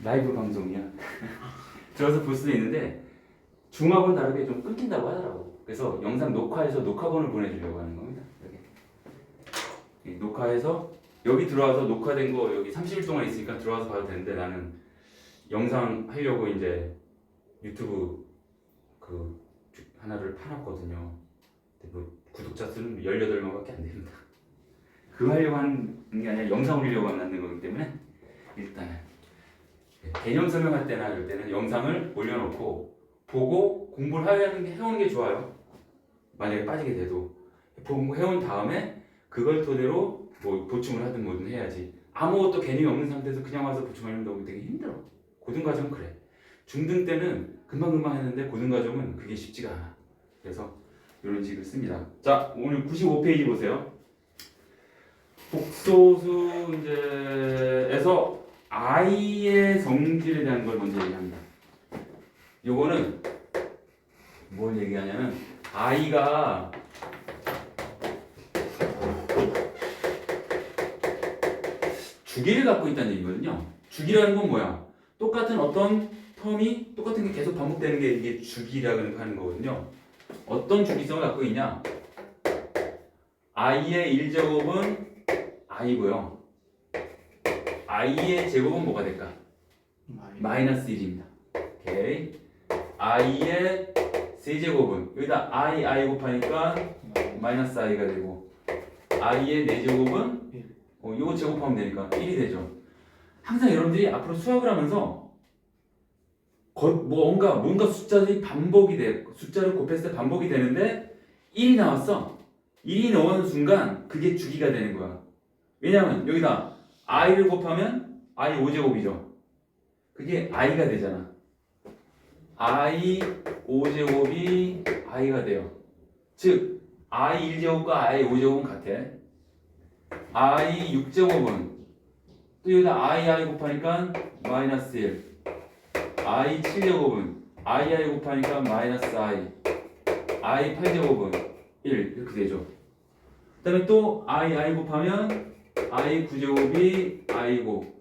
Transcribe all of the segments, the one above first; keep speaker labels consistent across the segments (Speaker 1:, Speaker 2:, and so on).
Speaker 1: 라이브 방송이야. 들어서 볼 수도 있는데 줌하고는 다르게 좀 끊긴다고 하더라고. 그래서 영상 녹화해서 녹화본을 보내주려고 하는 겁니다. 여기 녹화해서 여기 들어와서 녹화된 거 여기 30일 동안 있으니까 들어와서 봐도 되는데 나는 영상 하려고 이제 유튜브 그 하나를 파놨거든요. 근데 뭐 구독자 수는 18명밖에 안 됩니다. 그거 하려고 하는 게 아니라 영상 올리려고 만든 거기 때문에 일단은 개념 설명할 때나 이럴 때는 영상을 올려놓고 보고 공부를 해오는 게 좋아요. 만약에 빠지게 돼도 해온 다음에 그걸 토대로 뭐 보충을 하든 뭐든 해야지. 아무것도 개념이 없는 상태에서 그냥 와서 보충하는 거 되게 힘들어. 고등과정 그래. 중등 때는 금방금방 했는데 고등과정은 그게 쉽지가 않아. 그래서 이런 식을 씁니다. 자, 오늘 95페이지 보세요. 복소수 이제에서 I의 성질에 대한 걸 먼저 얘기합니다. 요거는 뭘 얘기하냐면 I가 주기를 갖고 있다는 얘기거든요. 주기라는 건 뭐야? 똑같은 어떤 텀이 똑같은 게 계속 반복되는 게 이게 주기라고 하는 거거든요. 어떤 주기성을 갖고 있냐? I의 1제곱은 I고요. I의 제곱은 뭐가 될까? 마이너스 1입니다. 오케이. I의 세제곱은 여기다 I 곱하니까 마이너스 I가 되고 I의 4제곱은 이거 제곱하면 되니까 1이 되죠. 항상 여러분들이 앞으로 수학을 하면서 뭔가 숫자들이 반복이 돼. 숫자를 곱했을 때 반복이 되는데 1이 나왔어. 1이 나오는 순간 그게 주기가 되는 거야. 왜냐하면 여기다 i를 곱하면 i 5제곱이죠. 그게 i가 되잖아. i 5제곱이 i가 돼요. 즉 i 1제곱과 i 5제곱은 같아. i 6제곱은 또 여기다 i 곱하니까 마이너스 1. i 7제곱은 i 곱하니까 마이너스 i 8제곱은 1 이렇게 되죠. 그 다음에 또 i 곱하면 i 9제곱이 i고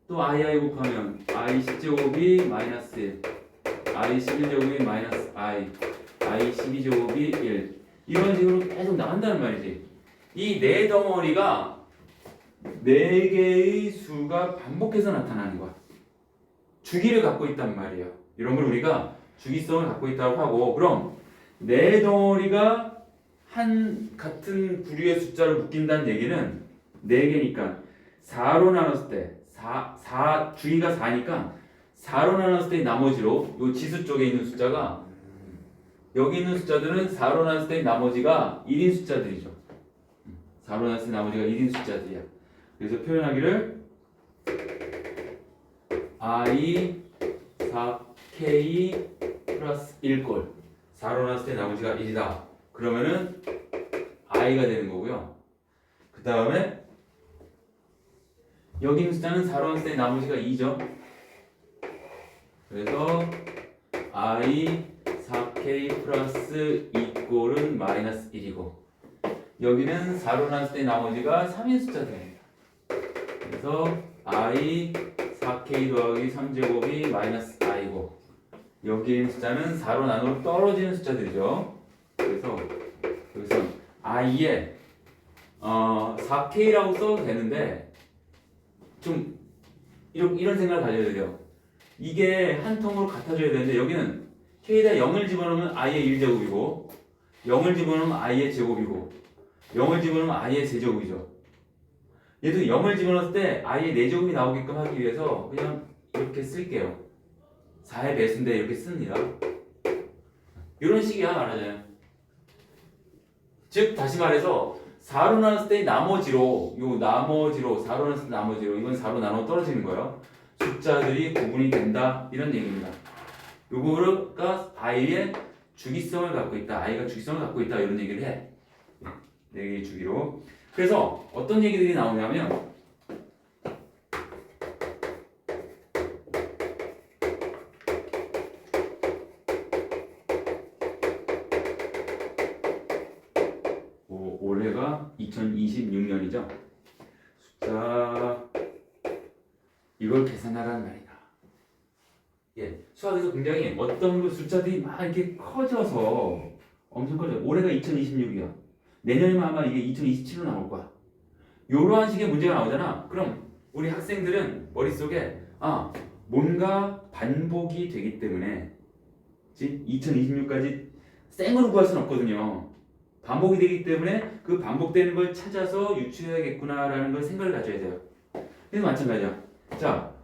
Speaker 1: 또 i 곱하면 i 10제곱이 마이너스 1 i 11제곱이 마이너스 i 12제곱이 1 이런 식으로 계속 나간다는 말이지. 이 네 덩어리가 네 개의 수가 반복해서 나타나는 거야. 주기를 갖고 있단 말이에요. 이런 걸 우리가 주기성을 갖고 있다고 하고, 그럼 네 덩어리가 같은 부류의 숫자를 묶인다는 얘기는 4개니까 4로 나눴을 때 주기가 4니까 4로 나눴을 때 나머지로 요 지수 쪽에 있는 숫자가 여기 있는 숫자들은 4로 나눴을 때 나머지가 1인 숫자들이죠. 4로 나눴을 때 나머지가 1인 숫자들이야. 그래서 표현하기를 I 4K 플러스 1꼴 4로 나눴을 때 나머지가 1이다. 그러면은 i가 되는 거고요. 그 다음에 여기 있는 숫자는 4로 나눴을 때 나머지가 2죠. 그래서 i 4k 플러스 2꼴은 마이너스 1이고 여기는 4로 나눴을 때 나머지가 3인 숫자들입니다. 그래서 i 4k 더하기 3제곱이 마이너스 i고 여기 있는 숫자는 4로 나누어 떨어지는 숫자들이죠. 그래서 여기서 i에 4k라고 써도 되는데 좀 이런 생각을 가져야 돼요. 이게 한 통으로 같아져야 되는데 여기는 k에다 0을 집어넣으면 i의 1제곱이고 0을 집어넣으면 i의 제곱이고 0을 집어넣으면 i의 세제곱이죠. 얘도 0을 집어넣을 때 i의 4제곱이 나오게끔 하기 위해서 그냥 이렇게 쓸게요. 4의 배수인데 이렇게 씁니다. 이런 식이야 말하자면. 즉 다시 말해서 4로 나눴을 때 나머지로 4로 나눴을 때 나머지로 이건 4로 나눠 떨어지는 거예요. 숫자들이 구분이 된다 이런 얘기입니다. 요거가 i의 주기성을 갖고 있다. i가 주기성을 갖고 있다 이런 얘기를 해. 4개의 주기로. 그래서 어떤 얘기들이 나오냐면 올해가 2026년이죠. 숫자 이걸 계산하라는 말이다. 예, 수학에서 굉장히 어떤 그 숫자들이 막 이렇게 커져서 엄청 커져. 올해가 2026이야. 내년이면 아마 이게 2027로 나올 거야. 요러한 식의 문제가 나오잖아. 그럼 우리 학생들은 머릿속에 뭔가 반복이 되기 때문에 2026까지 생으로 구할 수는 없거든요. 반복이 되기 때문에 그 반복되는 걸 찾아서 유추해야겠구나라는 걸 생각을 가져야 돼요. 그래서 마찬가지야. 자,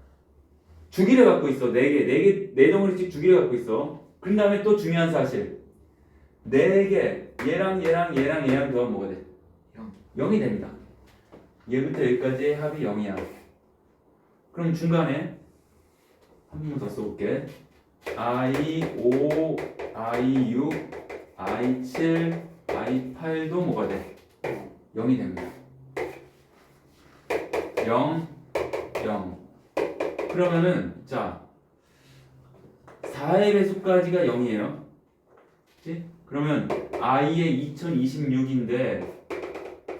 Speaker 1: 주기를 갖고 있어. 네 덩어리씩 주기를 갖고 있어. 그 다음에 또 중요한 사실. 네 개, 얘랑 더하면 뭐가 돼? 0이 됩니다. 얘부터 여기까지의 합이 0이야. 그럼 중간에 한 번만 더 써볼게. I5, I6, I7, I8도 뭐가 돼? 0이 됩니다. 0, 0. 그러면은 자 4의 배수까지가 0이에요. 그치? 그러면 i의 2026인데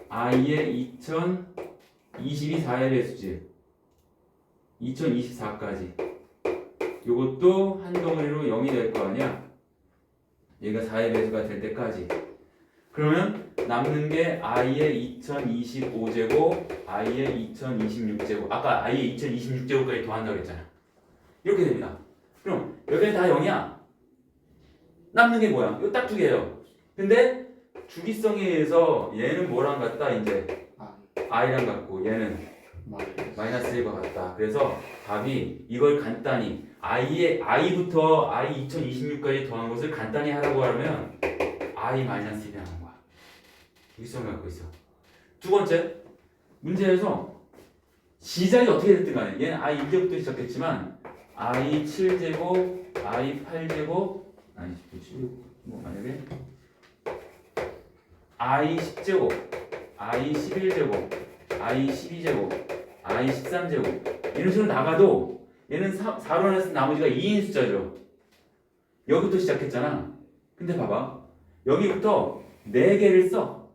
Speaker 1: i의 2022 4의 배수지. 2024까지 요것도 한 덩어리로 0이 될 거 아니야. 얘가 4의 배수가 될 때까지. 그러면 남는 게 i의 2025제곱, i의 2026제곱. 아까 i의 2026제곱까지 더한다고 했잖아. 이렇게 됩니다. 그럼 여기 다 0이야. 남는 게 뭐야? 이거 딱 두 개예요. 근데 주기성에 의해서 얘는 뭐랑 같다? 이제 i랑 같고 얘는 마이너스 1과 같다. 그래서 답이 이걸 간단히 i부터 i 2026까지 더한 것을 간단히 하라고 하면 i 마이너스 1이 하는 거야. 주기성을 갖고 있어. 두 번째 문제에서 시작이 어떻게 됐든 간에 얘는 i 1제곱부터 시작했지만 i 7제곱, i 8제곱 아니 7제곱 뭐 만약에 i 10제곱, i 11제곱, i 12제곱, i 13제곱 이런 식으로 나가도 얘는 4로 나눠서 나머지가 2인 숫자죠. 여기부터 시작했잖아. 근데 봐봐. 여기부터 4개를 써.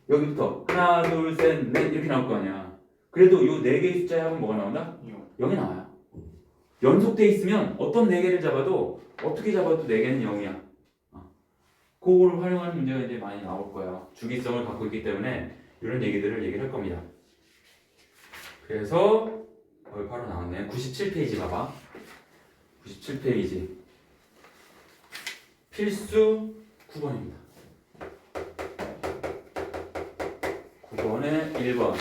Speaker 1: 여기부터 하나, 둘, 셋, 넷 이렇게 나올 거 아니야. 그래도 이 4개의 숫자에 하면 뭐가 나온다? 0이 나와요. 연속돼 있으면 어떤 4개를 잡아도 어떻게 잡아도 4개는 0이야. 그걸 활용하는 문제가 이제 많이 나올 거야. 주기성을 갖고 있기 때문에 이런 얘기를 할 겁니다. 그래서 바로 나왔네. 97페이지 봐봐. 97페이지 필수 9번입니다. 9번에 1번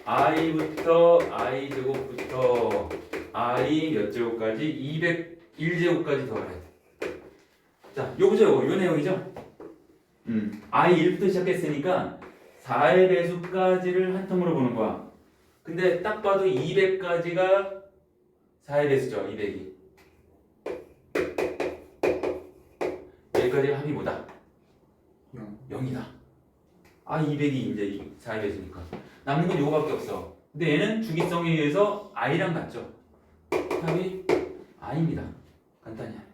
Speaker 1: i부터 i제곱부터 i 몇 제곱까지 201제곱까지 더하래. 자, 요거죠. 요 내용이죠. i 1부터 시작했으니까 4의 배수까지를 한 통으로 보는 거야. 근데 딱 봐도 200까지가 4의 배수죠. 200이. 여기까지가 합이 뭐다? 0이다. 200이 이제 4의 배수니까. 남는 건 요거밖에 없어. 근데 얘는 주기성에 의해서 i랑 같죠. 합이 i입니다. 간단히 하면.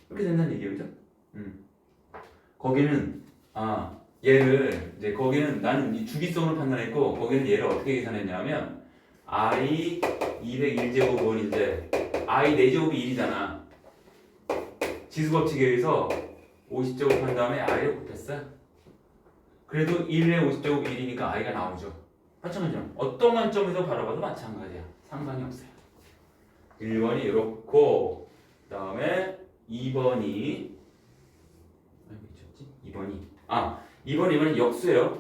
Speaker 1: 이렇게 된다는 얘기예요. 그죠? 거기는 얘를 이제 거기는 나는 이 주기성으로 판단했고 거기는 얘를 어떻게 계산했냐면 i 201제곱은 이제 i 4제곱이 1이잖아. 지수법칙에 의해서 50제곱 한 다음에 i를 곱했어. 그래도 1에 50제곱 1이니까 i가 나오죠. 마찬가지죠. 어떤 관점에서 바라봐도 마찬가지야. 상관이 없어요. 1번이 이렇고 그 다음에 2번이 2번이면 역수예요.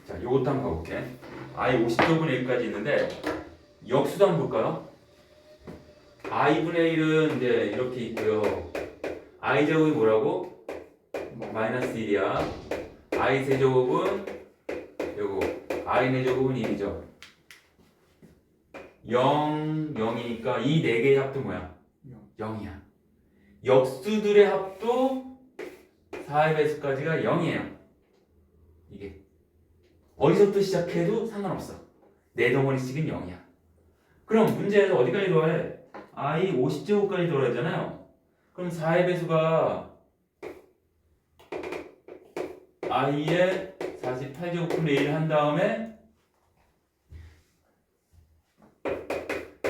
Speaker 1: 자, 요것도 한번 가볼게. i 50제곱분의 1까지 있는데 역수도 한번 볼까요? i분의 1은 이제 이렇게 있고요. i 제곱이 뭐라고? 마이너스 1이야. i 세제곱은 요거 i 4제곱은 1이죠. 0, 0이니까 이 4개의 합도 뭐야? 0이야. 역수들의 합도 4의 배수까지가 0이에요. 이게 어디서부터 시작해도 상관없어. 4덩어리씩은 0이야. 그럼 문제에서 어디까지 더해? i 50제곱까지 더하잖아요. 그럼 4의 배수가 i의 48제곱분의 1 한 다음에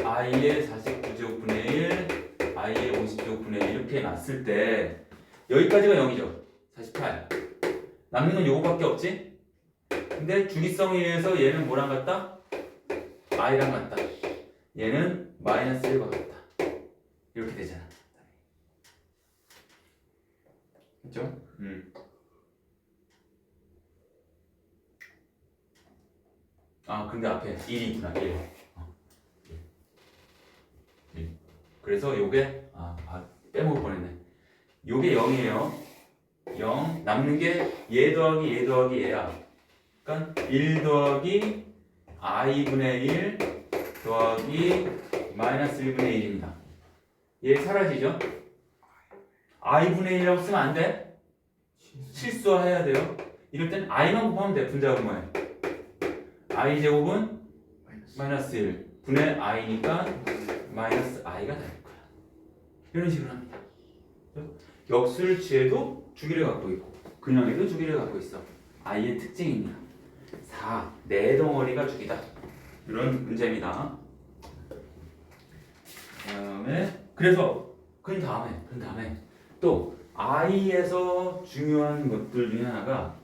Speaker 1: i의 49제곱분의 1, i의 50제곱분의 1 이렇게 놨을 때 여기까지가 0이죠. 48. 남는 건 요거밖에 없지? 근데 주기성에 의해서 얘는 뭐랑 같다? i랑 같다. 얘는 마이너스 1과 같다. 이렇게 되잖아. 그렇죠? 아 근데 앞에 1이 있구나. 1. 1. 그래서 요게 빼먹을 뻔했네. 요게 0이에요. 0 남는 게 얘 더하기 얘 더하기 얘야. 그러니까 1 더하기 i분의 1 더하기 마이너스 1분의 1입니다. 얘 사라지죠? i분의 1이라고 쓰면 안 돼. 실수해야 돼요. 이럴 땐 i만 곱하면 돼. 분자가 뭐해? i 제곱은 마이너스 1 분의 i니까 마이너스 i가 될 거야. 이런 식으로 합니다. 역수를 취해도 주기를 갖고 있고 근형에도 주기를 갖고 있어. i의 특징입니다. 4. 네 덩어리가 주기다. 이런 문제입니다. 그다음에 그래서 그 다음에 또 i에서 중요한 것들 중에 하나가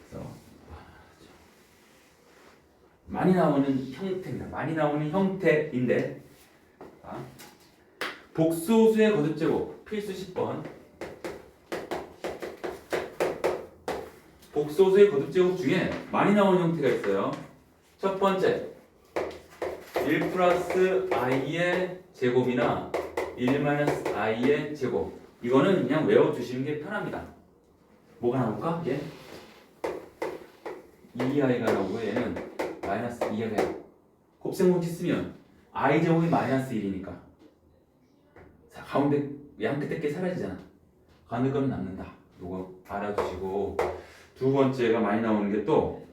Speaker 1: 그래서 많이 나오는 형태입니다. 많이 나오는 형태인데 복소수의 거듭제곱 필수 10번. 복소수의 거듭제곱 중에 많이 나오는 형태가 있어요. 첫 번째 1 플러스 i의 제곱이나 1 마이너스 i의 제곱. 이거는 그냥 외워두시는 게 편합니다. 뭐가 나올까? 얘 2i가 나오고 얘는 마이너스 2i가 곱셈공지 쓰면 i 제곱이 마이너스 1이니까 가운데 양 끝에 게 사라지잖아. 가운데 거는 남는다. 요거 알아두시고 두 번째가 많이 나오는 게 또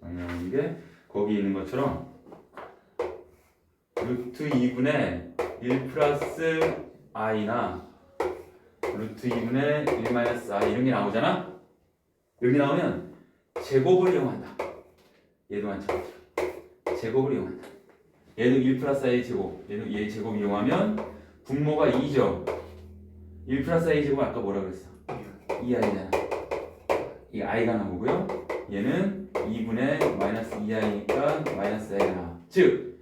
Speaker 1: 많이 나오는 게 거기 있는 것처럼 루트 2분의 1 플러스 i나 루트 2분의 1 마이너스 i 이런 게 나오잖아. 여기 나오면 제곱을 이용한다. 얘도 마찬가지로 제곱을 이용한다. 얘도 1 플러스 i 제곱, 얘도 얘 제곱 이용하면 분모가 2죠. 1 플러스 i 제곱 아까 뭐라 그랬어? 2i잖아. 이 i가 나오고요. 얘는 2분의 마이너스 2i니까 마이너스 i가 나와. 즉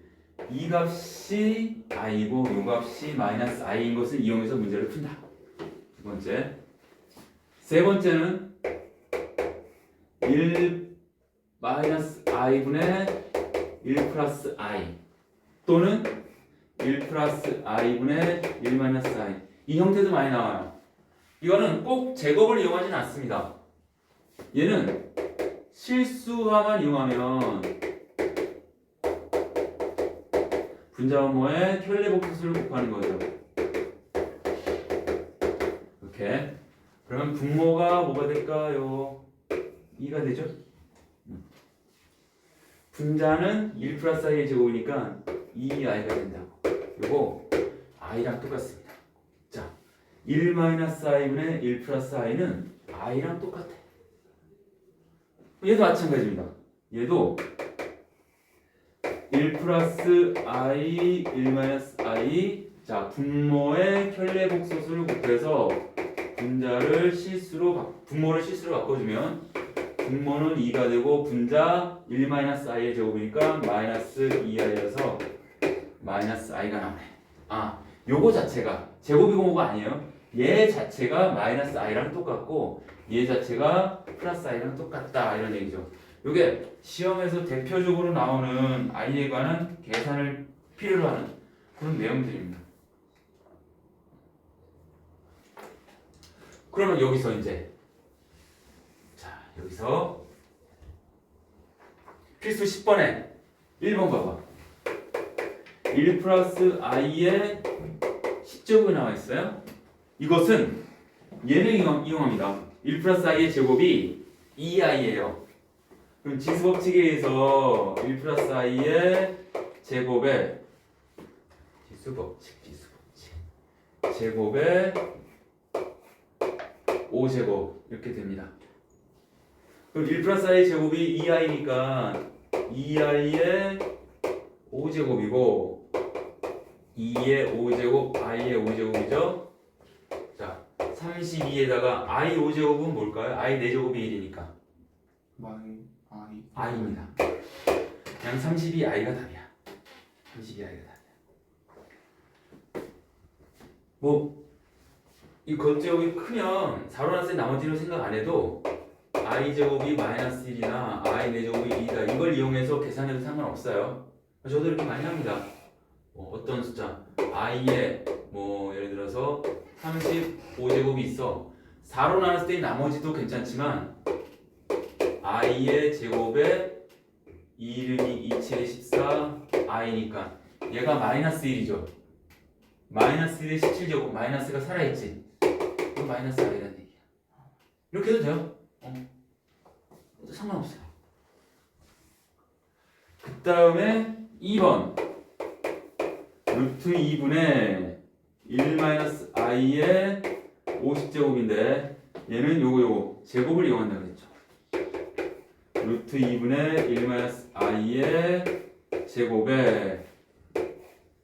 Speaker 1: 이 값이 i고 이 값이 마이너스 i인 것을 이용해서 문제를 푼다. 두 번째. 세 번째는 1 마이너스 i분의 1 플러스 i 또는 1 플러스 i분의 1 마이너스 i. 이 형태도 많이 나와요. 이거는 꼭 제곱을 이용하지는 않습니다. 얘는 실수화만 이용하면 분자분모의 켤레복수를 곱하는 거죠. 이렇게. 그러면 분모가 뭐가 될까요? 2가 되죠? 분자는 1 플러스 i의 제곱이니까 2i가 된다고. 요거 i랑 똑같습니다. 자, 1 마이너스 i분의 1 플러스 i는 i랑 똑같아. 얘도 마찬가지입니다. 얘도 1 플러스 i, 1 마이너스 i. 자, 분모의 켤레복소수를 곱해서 분모를 실수로 바꿔주면 분모는 2가 되고 분자 1 마이너스 i의 제곱이니까 마이너스 2i여서 마이너스 i가 나오네. 요거 자체가 제곱이고 뭐가 아니에요. 얘 자체가 마이너스 i랑 똑같고 얘 자체가 플러스 i랑 똑같다 이런 얘기죠. 요게 시험에서 대표적으로 나오는 i에 관한 계산을 필요로 하는 그런 내용들입니다. 그러면 여기서 이제 여기서 필수 10번에 1번 봐봐. 1 플러스 i의 10제곱이 나와 있어요. 이것은 얘를 이용합니다. 1 플러스 i의 제곱이 2i예요. 그럼 지수법칙에 의해서 1 플러스 i의 제곱에 지수법칙 제곱에 5제곱 이렇게 됩니다. 그럼 1 플러스 i 제곱이 2i니까 2i의 5제곱이고 2의 5제곱 i의 5제곱이죠. 자 32에다가 i 5제곱은 뭘까요? i 4제곱이 1이니까 i입니다. 그냥 32i가 답이야. 32i가 답이야. 뭐 이 겉제곱이 크면 4로 나눴을 때 나머지는 생각 안 해도 i 제곱이 마이너스 1이나 i 4제곱이 2다 이걸 이용해서 계산해도 상관없어요. 저도 이렇게 많이 합니다. 어떤 숫자 i에 뭐 예를 들어서 35제곱이 있어. 4로 나눴을 때 나머지도 괜찮지만 i의 제곱에 2르니 2, 7에 14 i니까 얘가 마이너스 1이죠. 마이너스 1에 17제곱 마이너스가 살아있지. 이거 마이너스 i라는 얘기야. 이렇게 해도 돼요. 상관없어요. 그 다음에 2번 루트 2분의 1 마이너스 i의 50제곱인데 얘는 요거 제곱을 이용한다 그랬죠. 루트 2분의 1 마이너스 i의 제곱에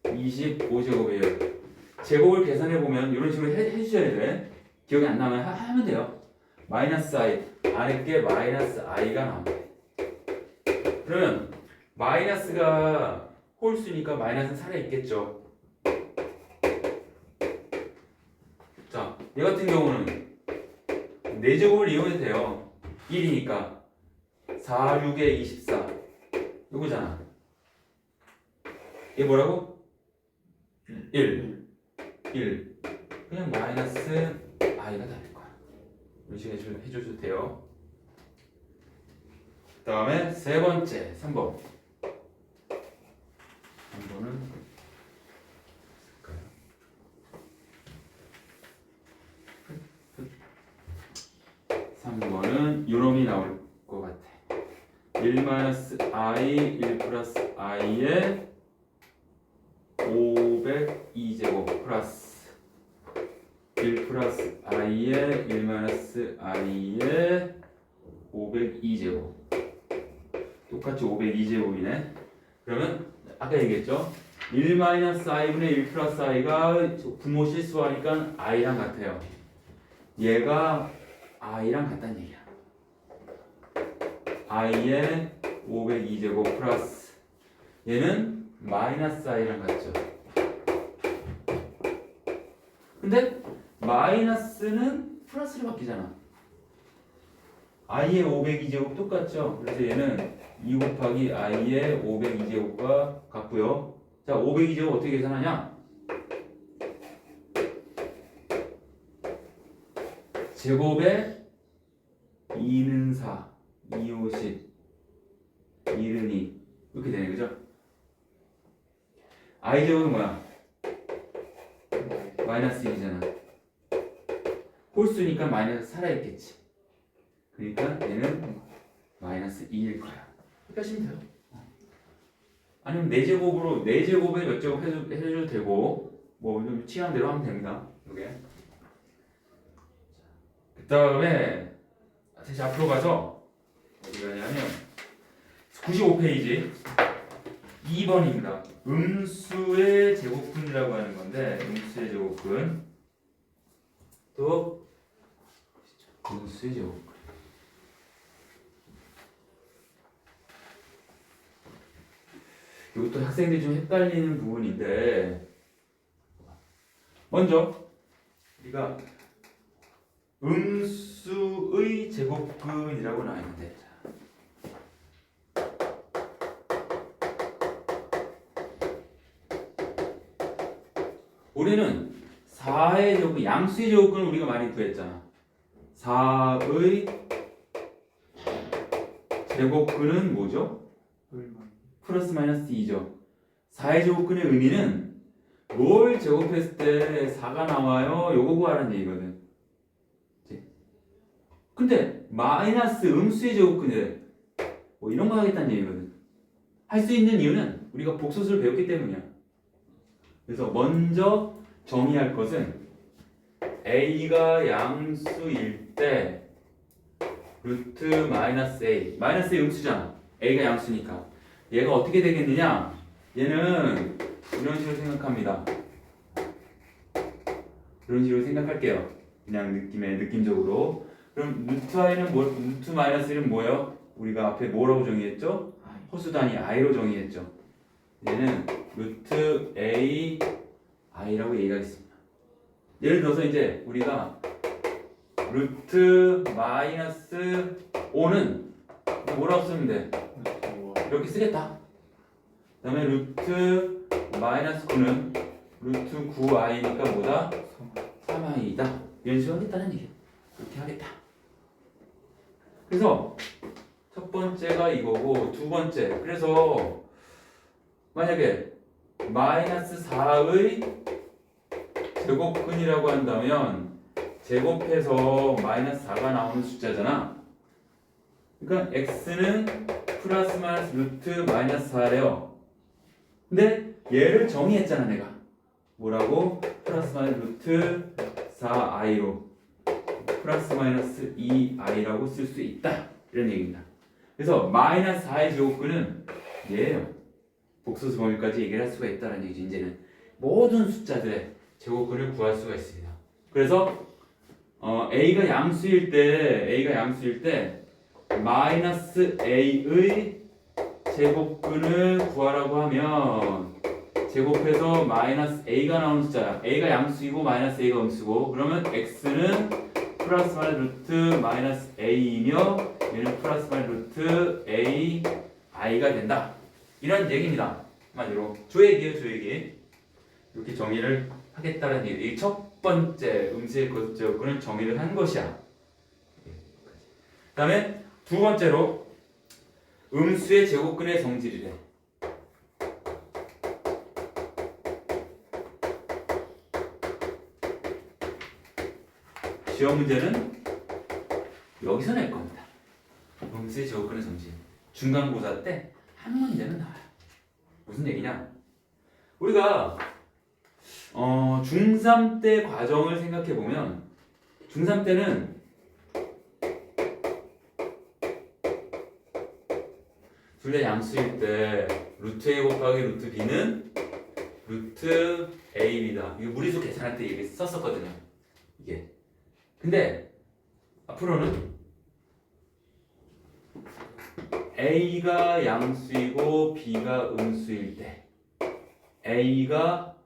Speaker 1: 25제곱이에요. 제곱을 계산해보면 이런 식으로 해주셔야 돼. 기억이 안 나면 하면 돼요. 마이너스 i 안에 게 마이너스 i가 나옵니다. 그러면 마이너스가 홀수니까 마이너스는 살아있겠죠. 자, 얘 같은 경우는 4제곱을 이용해도 돼요. 1이니까 4, 6에 24 이거잖아. 얘 뭐라고? 1 그냥 마이너스 i가 답일 거야. 이런 식으로 해줘도 돼요. 그 다음에 세 번째 3번 3번은 요놈이 나올 것 같아. 1 마이너스 i 1 플러스 i의 502제곱 플러스 1 플러스 i의 1 마이너스 i의 502제곱 똑같이 502제곱이네. 그러면 아까 얘기했죠? 1 마이너스 i분의 1 플러스 i가 분모 실수하니까 i랑 같아요. 얘가 i랑 같다는 얘기야. i의 502제곱 플러스 얘는 마이너스 i랑 같죠. 근데 마이너스는 플러스로 바뀌잖아. i의 502제곱 똑같죠. 그래서 얘는 2 곱하기 i의 502제곱과 같고요. 자, 502제곱 어떻게 계산하냐? 제곱에 2는 4, 2, 50, 1은 2 이렇게 되네, 그죠? i 제곱은 뭐야? 마이너스 1이잖아. 홀수니까 마이너스 살아있겠지. 그러니까 얘는 마이너스 2일 거야. 이렇게 하시면 돼요. 아니면 4제곱으로 4제곱에 몇 제곱 해줘도 되고 뭐 좀 취향 대로 하면 됩니다. 이게. 그 다음에 다시 앞으로 가서 어디 가냐면 95페이지 2번입니다. 음수의 제곱근이라고 하는 건데 음수의 제곱근 또 음수의 제곱근 이것도 학생들이 좀 헷갈리는 부분인데 먼저 우리가 음수의 제곱근이라고 나와 있는데 우리는 4의 제곱근, 양수의 제곱근을 우리가 많이 구했잖아. 4의 제곱근은 뭐죠? 플러스 마이너스 2죠. 4의 제곱근의 의미는 뭘 제곱했을 때 4가 나와요? 요거 구하라는 얘기거든. 근데 마이너스 음수의 제곱근이래. 뭐 이런 거 하겠다는 얘기거든. 할 수 있는 이유는 우리가 복소수를 배웠기 때문이야. 그래서 먼저 정의할 것은 a가 양수일 때 루트 마이너스 A 마이너스 A 음수잖아. a가 양수니까 얘가 어떻게 되겠느냐, 얘는 이런 식으로 생각합니다. 이런 식으로 생각할게요. 그냥 느낌적으로. 그럼 루트 i는 루트 마이너스 1은 뭐예요? 우리가 앞에 뭐라고 정의했죠? 허수 단위 i로 정의했죠. 얘는 루트 a i라고 얘기가 있습니다. 예를 들어서 이제 우리가 루트 마이너스 5는 뭐라고 쓰면 돼? 이렇게 쓰겠다. 그 다음에 루트 마이너스 9는 루트 9i니까 뭐다? 3i다. 이런 식으로 하겠다는 얘기야. 그렇게 하겠다. 그래서 첫 번째가 이거고, 두 번째, 그래서 만약에 마이너스 4의 제곱근이라고 한다면 제곱해서 마이너스 4가 나오는 숫자잖아. 그러니까 x는 플러스 마이너스 루트 마이너스 4래요. 근데 얘를 정의했잖아 내가. 뭐라고? 플러스 마이너스 루트 4i로 플러스 마이너스 2i라고 쓸 수 있다. 이런 얘기입니다. 그래서 마이너스 4의 제곱근은 얘예요. 복소수 범위까지 얘기를 할 수가 있다는 얘기죠. 이제는 모든 숫자들의 제곱근을 구할 수가 있습니다. 그래서 a가 양수일 때 마이너스 a의 제곱근을 구하라고 하면 제곱해서 마이너스 a가 나오는 숫자야. a가 양수이고 마이너스 a가 음수고, 그러면 x는 플러스 마이너스 루트 마이너스 a이며 얘는 플러스 마이너스 루트 a i가 된다. 이런 얘기입니다. 한마디로 조얘기. 이렇게 정의를 하겠다는 얘기. 이 첫 번째 음수의 제곱근을 정의를 한 것이야. 그 다음에 두 번째로 음수의 제곱근의 성질이래. 시험 문제는 여기서 낼 겁니다. 음수의 제곱근의 성질. 중간고사 때 한 문제는 나와요. 무슨 얘기냐? 우리가 중3 때 과정을 생각해 보면, 중3 때는 둘 다 양수일 때 루트 a 곱하기 루트 b는 루트 ab다. 이거 무리수 계산할 때 얘기 썼었거든요. 이게. 근데 앞으로는 a가 양수이고 b가 음수일 때, a가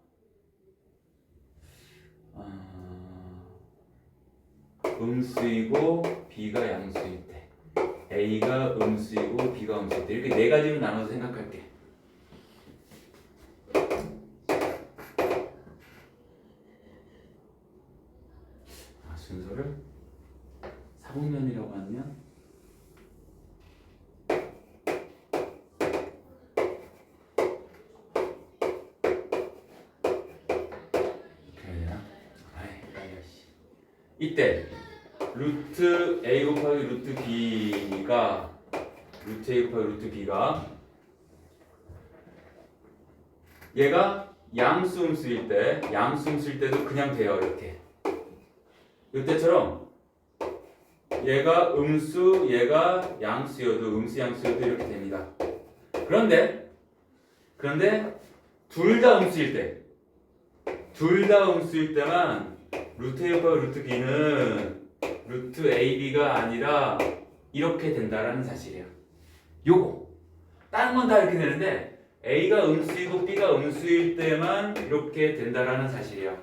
Speaker 1: 음수이고 b가 양수일 때, a가 음수이고 b가 음수일 때, 이렇게 네 가지로 나눠서 생각할게. 순서를 사분면이라고 하면 이때 루트 a 곱하기 루트 b가 얘가 양수음수일 때도 그냥 돼요. 이렇게 이때처럼 얘가 음수, 얘가 양수여도 양수여도 이렇게 됩니다. 그런데 둘 다 음수일 때만 루트 a과 루트 b는 루트 ab가 아니라 이렇게 된다라는 사실이에요. 요거 다른 건 다 이렇게 되는데 a가 음수이고 b가 음수일 때만 이렇게 된다라는 사실이에요.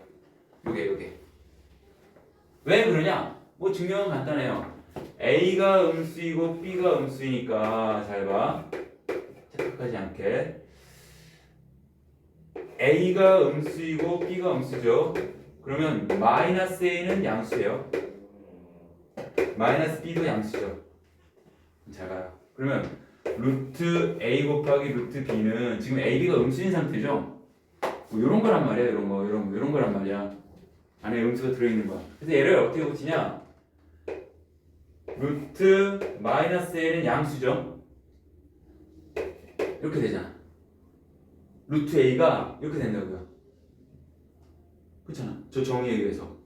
Speaker 1: 요게 왜 그러냐? 뭐 증명은 간단해요. a가 음수이고 b가 음수이니까 잘 봐. 착각하지 않게. a가 음수이고 b가 음수죠. 그러면 마이너스 a는 양수예요. 마이너스 b도 양수죠. 잘 봐요. 그러면 루트 a 곱하기 루트 b는 지금 ab가 음수인 상태죠. 뭐 이런 거란 말이야. 이런 거란 말이야. 안에 음수가 들어있는 거야. 그래서 얘를 어떻게 고치냐? 루트 마이너스 a는 양수죠. 이렇게 되잖아. 루트 a가 이렇게 된다고요. 그렇잖아. 저 정의에 의해서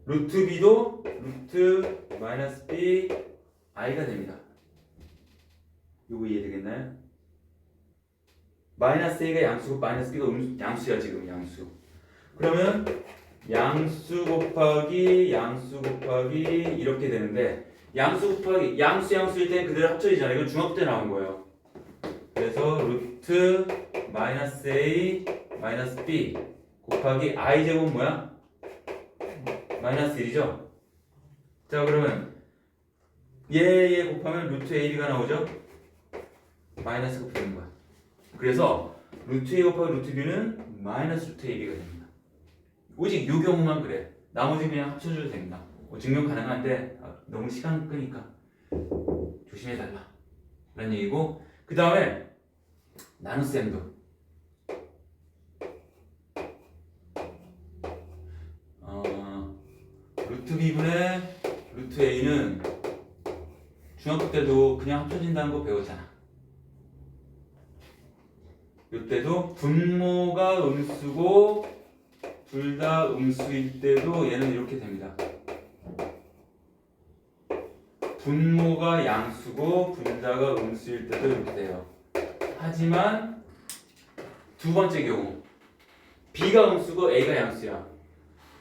Speaker 1: 루트 b도 루트 마이너스 b i가 됩니다. 요거 이해되겠나요? 마이너스 a가 양수고 마이너스 b가 양수야. 지금 양수. 그러면 양수 곱하기 이렇게 되는데, 양수 곱하기 양수일 때는 그대로 합쳐지잖아요. 이건 중학교 때 나온 거예요. 그래서 루트 마이너스 a 마이너스 b 곱하기 i 제곱 뭐야? 마이너스 1이죠? 자, 그러면 얘 곱하면 루트 ab가 나오죠? 마이너스가 붙는 거야. 그래서 루트 a 곱하기 루트 b는 마이너스 루트 ab가 됩니다. 오직 이 경우만 그래. 나머지 그냥 합쳐줘도 됩니다. 증명 가능한데 너무 시간 끄니까 조심해달라 라는 얘기고, 그 다음에 나눗셈도 루트 b분의 루트 a는 중학교 때도 그냥 합쳐진다는 거 배웠잖아. 이때도 분모가 음수고 둘 다 음수일 때도 얘는 이렇게 됩니다. 분모가 양수고 분자가 음수일 때도 이렇게 돼요. 하지만 두 번째 경우 b가 음수고 a가 양수야.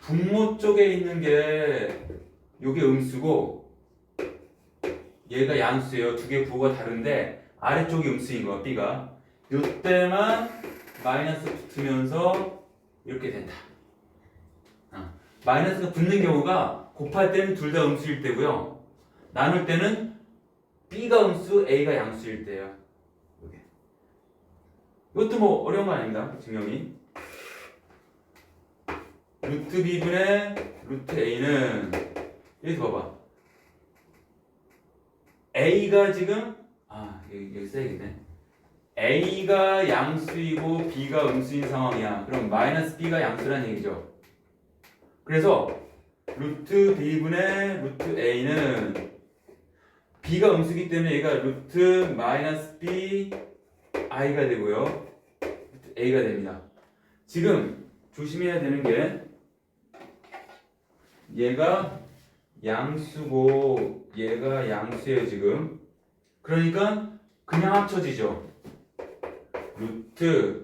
Speaker 1: 분모 쪽에 있는 게 요게 음수고 얘가 양수예요. 두 개 부호가 다른데 아래쪽이 음수인 거야. b가. 요때만 마이너스 붙으면서 이렇게 된다. 마이너스가 붙는 경우가 곱할 때는 둘 다 음수일 때고요. 나눌 때는 b가 음수, a가 양수일 때예요. 이것도 뭐 어려운 거 아닙니다. 증명이. 루트 b분의 루트 a는 여기서 봐봐. a가 지금 여기 써야겠네. a가 양수이고 b가 음수인 상황이야. 그럼 마이너스 b가 양수란 얘기죠. 그래서 루트 b분의 루트 a는 b가 음수기 때문에 얘가 루트 마이너스 b i가 되고요. 루트 a가 됩니다. 지금 조심해야 되는 게 얘가 양수고 얘가 양수예요. 지금. 그러니까 그냥 합쳐지죠. 루트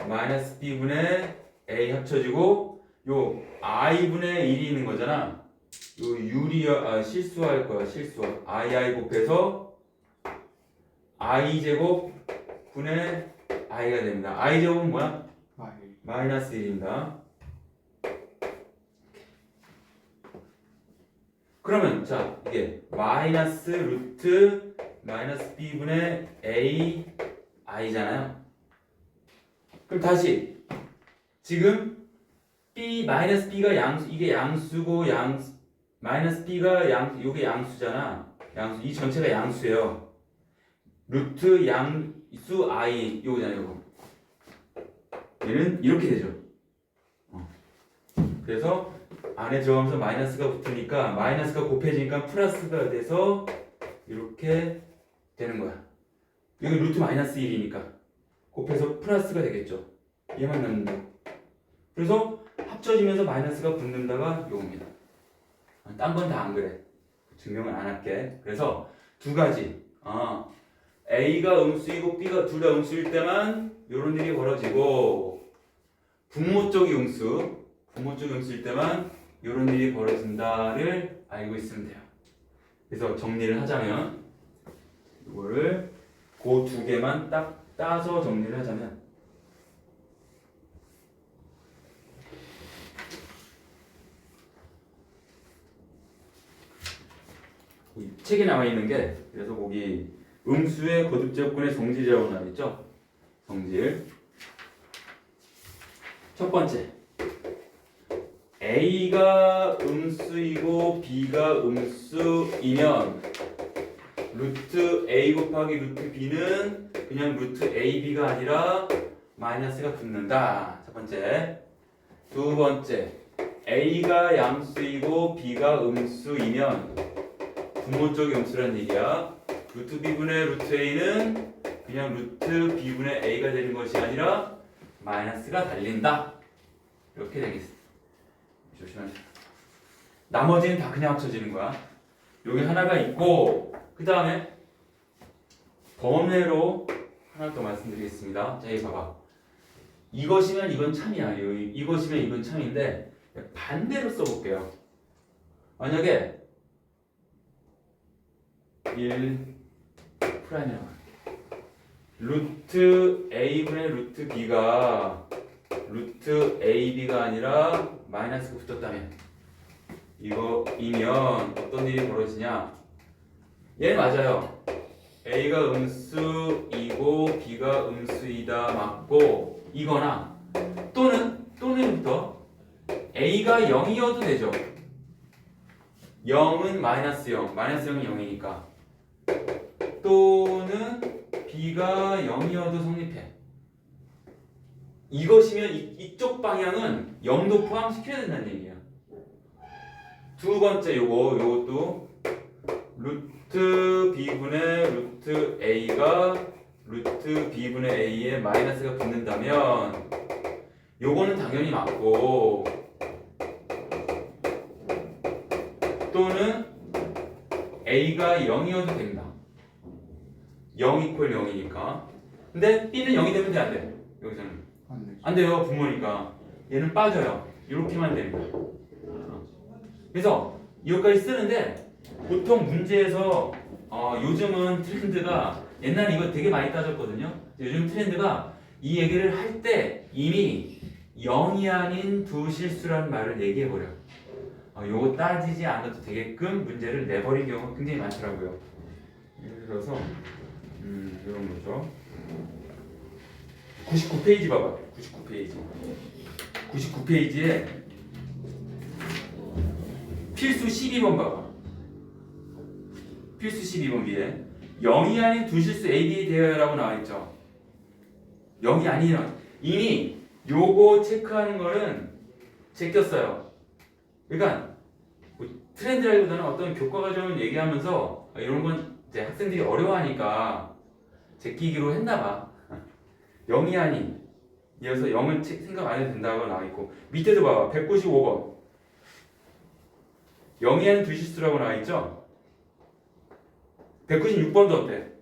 Speaker 1: 마이너스 b분의 a 합쳐지고 요 i분의 1이 있는 거잖아. 요 실수할 거야. 실수할. i 곱해서 i 제곱 분의 i가 됩니다. i 제곱은 뭐야? 마이너스 1입니다. 그러면 자, 이게 마이너스 루트 마이너스 b분의 a i잖아요. 그럼 다시 지금 b 마이너스 b가 양수, 이게 양수고 마이너스 b가 요게 양수잖아. 양수, 이 전체가 양수예요. 루트 양수 i 요거잖아요. 요거. 얘는 이렇게 되죠. 그래서 안에 들어가면서 마이너스가 붙으니까 마이너스가 곱해지니까 플러스가 돼서 이렇게 되는 거야. 여기 루트 마이너스 1이니까 곱해서 플러스가 되겠죠. 얘만 남는다. 그래서 합쳐지면서 마이너스가 붙는다가 요겁니다. 딴 건 다 안 그래. 증명은 안 할게. 그래서 두 가지. A가 음수이고 B가 둘 다 음수일 때만 요런 일이 벌어지고, 분모 쪽이 음수일 때만 요런 일이 벌어진다를 알고 있으면 돼요. 그래서 정리를 하자면 이거를 그 두 개만 딱 따서 정리를 하자면, 책에 나와 있는 게, 그래서 거기 음수의 거듭제곱근의 성질이라고 나와 있죠. 성질. 첫 번째, A가 음수이고 B가 음수이면 루트 A 곱하기 루트 B는 그냥 루트 AB가 아니라 마이너스가 붙는다. 첫 번째. 두 번째, A가 양수이고 B가 음수이면 분모 쪽이 음수라는 얘기야. 루트 B분의 루트 A는 그냥 루트 b분의 a가 되는 것이 아니라 마이너스가 달린다. 이렇게 되겠습니다. 조심하세요. 나머지는 다 그냥 합쳐지는 거야. 여기 하나가 있고 그 다음에 번외로 하나 더 말씀드리겠습니다. 자, 여기 봐봐. 이것이면 이건 참이야. 이것이면 이건 참인데 반대로 써볼게요. 만약에 1 프라임이라고 루트 a분의 루트 b가 루트 ab가 아니라 마이너스가 붙었다면 이거이면 어떤 일이 벌어지냐? 얘는 맞아요. a가 음수이고 b가 음수이다 맞고 이거나 또는부터 a가 0이어도 되죠. 0은 마이너스 0, 마이너스 0은 0이니까 또는 b가 0이어도 성립해. 이것이면 이쪽 방향은 0도 포함시켜야 된다는 얘기야. 두 번째 요것도 루트 b분의 루트 a가 루트 b분의 a에 마이너스가 붙는다면 요거는 당연히 맞고 또는 a가 0이어도 됩니다. 0 이퀄 0이니까. 근데 b는 0이 되면 돼, 안 돼? 여기서는 안 돼요. 부모니까 얘는 빠져요. 이렇게만 됩니다. 그래서 이것까지 쓰는데 보통 문제에서 요즘은 트렌드가 옛날에 이거 되게 많이 따졌거든요. 요즘 트렌드가 이 얘기를 할 때 이미 0이 아닌 두 실수라는 말을 얘기해버려. 요거 따지지 않아도 되게끔 문제를 내버린 경우가 굉장히 많더라고요. 예를 들어서 이런 거죠. 99페이지 봐봐. 99페이지에 필수 12번 봐봐. 필수 12번 위에 0이 아닌 두 실수 A, B 되어야라고 나와있죠. 0이 아니면 이미 요거 체크하는 거는 제꼈어요. 그러니까 뭐 트렌드라기보다는 어떤 교과 과정을 얘기하면서 이런 건 이제 학생들이 어려워하니까 제끼기로 했나봐. 0이 아닌 이어서 0은 생각 안 해도 된다고 나와있고 밑에도 봐봐. 195번 0이 아닌 두 실수라고 나와있죠. 196번도 어때?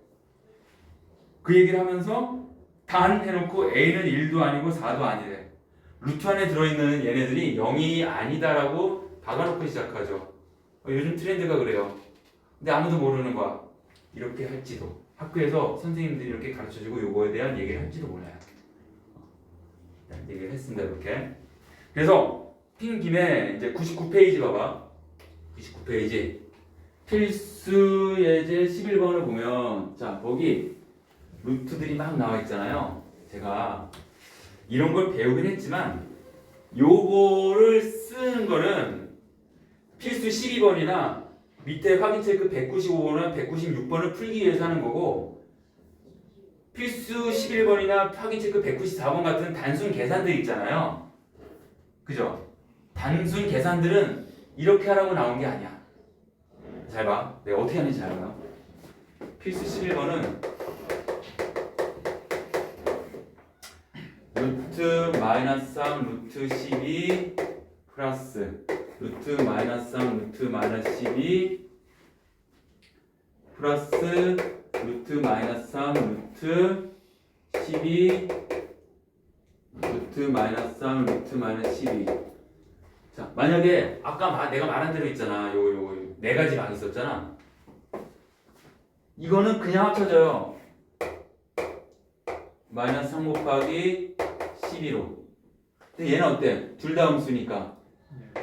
Speaker 1: 그 얘기를 하면서 단 해놓고 A는 1도 아니고 4도 아니래. 루트 안에 들어있는 얘네들이 0이 아니다라고 박아놓고 시작하죠. 요즘 트렌드가 그래요. 근데 아무도 모르는 거야. 이렇게 할지도. 학교에서 선생님들이 이렇게 가르쳐주고 요거에 대한 얘기를 할지도 몰라요. 얘기를 했습니다. 이렇게. 그래서 핀 김에 이제 99페이지 봐봐. 99페이지 필수 예제 11번을 보면 자 거기 루트들이 막 나와 있잖아요. 제가 이런 걸 배우긴 했지만 요거를 쓰는 거는 필수 12번이나 밑에 확인 체크 195번이나 196번을 풀기 위해서 하는 거고 필수 11번이나 확인 체크 194번 같은 단순 계산들 있잖아요. 그죠? 단순 계산들은 이렇게 하라고 나온 게 아니야. 잘 봐. 내가 어떻게 하는지 잘 알아. 필수 11번은 루트 마이너스 3 루트 12 플러스 루트 마이너스 3 루트 마이너스 12 플러스 루트 마이너스 3 루트 12 루트 마이너스 3 루트 마이너스 12. 자, 만약에 아까 내가 말한 대로 있잖아. 요거 네 가지 막 있었잖아. 이거는 그냥 합쳐져요. 마이너스 3 곱하기 12로. 근데 얘는 어때? 둘 다 음수니까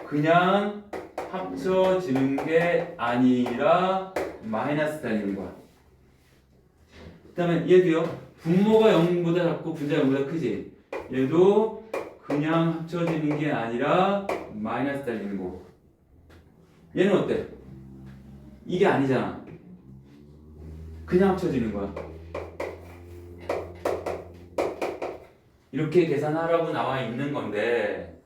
Speaker 1: 그냥 합쳐지는 게 아니라 마이너스 달리는 거야. 그 다음에 얘도요. 분모가 0보다 작고 분자가 0보다 크지. 얘도 그냥 합쳐지는 게 아니라 마이너스 달리는 거고. 얘는 어때? 이게 아니잖아. 그냥 합쳐지는 거야. 이렇게 계산하라고 나와 있는 건데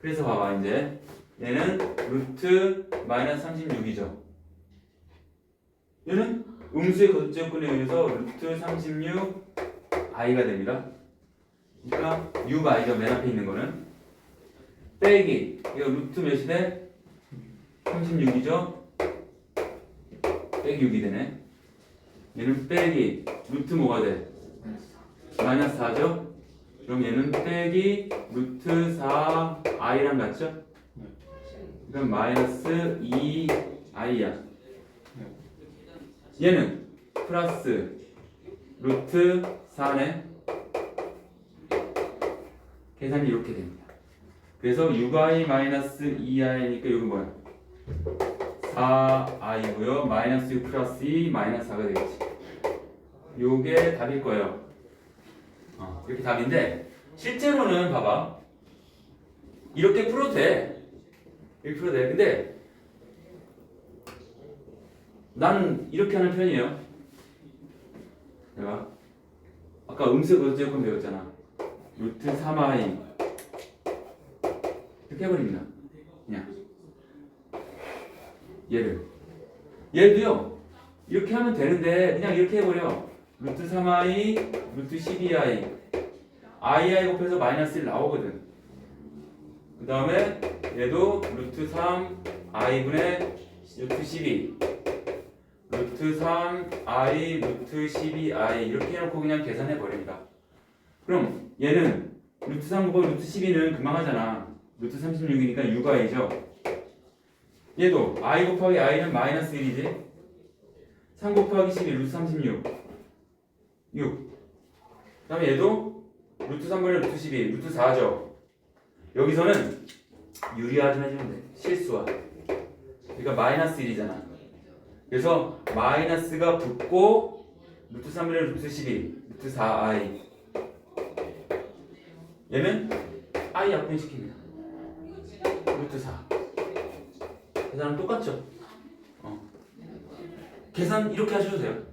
Speaker 1: 그래서 봐봐 이제 얘는 루트 마이너스 36이죠. 얘는 음수의 거듭제곱근에 의해서 루트 36 i가 됩니다. 그러니까 6i죠. 맨 앞에 있는 거는 빼기 이거 루트 몇이 돼? 36이죠. 빼기 6이 되네. 얘는 빼기 루트 뭐가 돼? 마이너스 4죠. 그럼 얘는 빼기 루트 4 i랑 같죠? 그럼 마이너스 2i야. 얘는 플러스 루트 4네. 계산이 이렇게 됩니다. 그래서 6i 마이너스 2i니까 여기 뭐야? 4i고요. 마이너스 6 플러스 2 마이너스 4가 되겠지. 요게 답일 거예요. 이렇게 답인데 실제로는 봐봐. 이렇게 풀어도 돼. 이렇게 풀어도 돼. 근데 나는 이렇게 하는 편이에요. 내가 아까 음수 거듭제곱 배웠잖아. 루트 3i 이렇게 해버립니다. 그냥 얘도요 이렇게 하면 되는데 그냥 이렇게 해버려. 루트 3i 루트 12i i 곱해서 마이너스 1 나오거든. 그 다음에 얘도 루트 3 i분의 루트 12 루트 3i 루트 12i 이렇게 해놓고 그냥 계산해 버립니다. 그럼 얘는 루트 3 곱하기 루트 12는 금방 하잖아. 루트 36이니까 6i죠. 얘도 i 곱하기 i는 마이너스 1이지. 3 곱하기 12 루트 36 6. 그 다음에 얘도 루트 3분의 루트 12 루트 4죠. 여기서는 유리화 좀 해주면 돼. 실수화. 그러니까 마이너스 1이잖아. 그래서 마이너스가 붙고 루트 3분의 루트 12 루트 4i 얘는 i 약분시킵니다. 루트 4 계산은 똑같죠? 계산 이렇게 하셔도 돼요.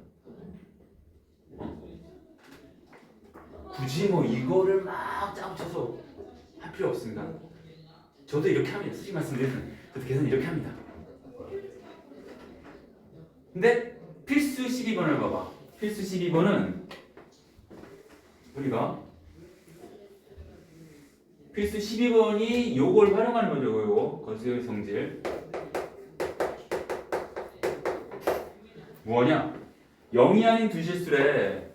Speaker 1: 굳이 뭐 이거를 막 짜고 쳐서 할 필요 없습니다. 저도 이렇게 합니다. 솔직히 말씀드리면 저도 계산 이렇게 합니다. 근데 필수 12번을 봐봐. 필수 12번은 우리가 필수 12번이 요걸 활용하는 거죠. 요거 거듭 성질 뭐냐? 0이 아닌 두 실수래.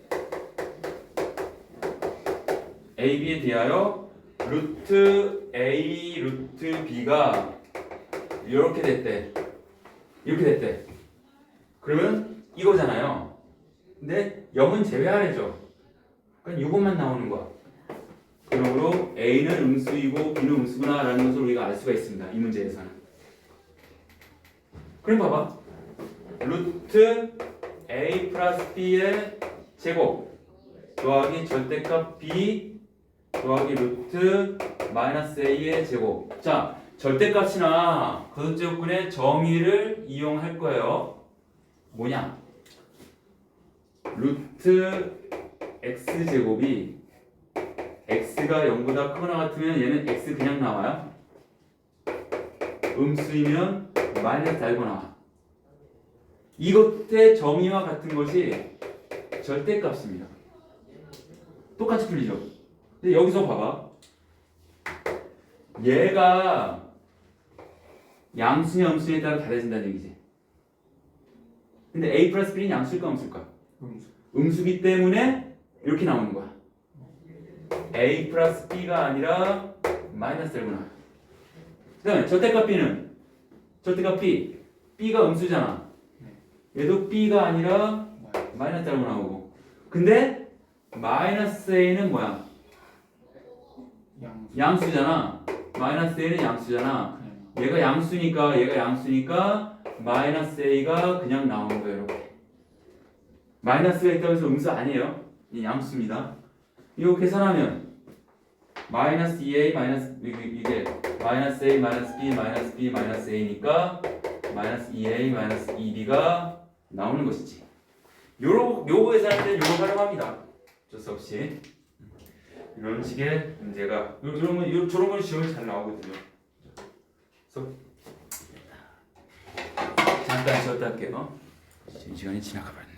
Speaker 1: a, b에 대하여 루트 a, 루트 b가 이렇게 됐대. 이렇게 됐대. 그러면 이거잖아요. 근데 0은 제외하래죠. 그러니까 이것만 나오는 거야. 그러므로 a는 음수이고 b는 음수구나 라는 것을 우리가 알 수가 있습니다. 이 문제에서는. 그럼 봐봐. 루트 a 플러스 b의 제곱 더하기 절대값 b 더하기 루트 마이너스 a의 제곱. 자, 절대값이나 거듭제곱근의 정의를 이용할 거예요. 뭐냐? 루트 x제곱이 x가 0보다 크거나 같으면 얘는 x 그냥 나와요. 음수이면 마이너스 달고 나와. 이것의 정의와 같은 것이 절대값입니다. 똑같이 풀리죠? 근데 여기서 봐봐. 얘가 양수냐 음수에 따라 달라진다는 얘기지. 근데 a 플러스 b는 양수일까 음수일까? 음수기 때문에 이렇게 나오는 거야. a 플러스 b가 아니라 마이너스 되구나. 그 다음에 절대값 b는 절대값 b b가 음수잖아. 얘도 b가 아니라 마이너스 달고 나오고. 근데 마이너스 a는 뭐야? 양수잖아. 마이너스 a는 양수잖아. 얘가 양수니까 마이너스 a가 그냥 나오는 거예요. 이렇게. 마이너스가 있다고 해서 음수 아니에요. 양수입니다. 이거 계산하면 마이너스 2a 마이너스 이게 마이너스 a 마이너스 b 마이너스 a니까 마이너스 2a 마이너스 2b가 나오는 것이지. 요거 계산할 때 요거 활용합니다. 어쩔 수 없이 이런 식의 문제가 저런 건 시험에 잘 나오거든요. 그래서 잠깐 쉬었다 할게요. 지금 시간이 지나가 버렸네.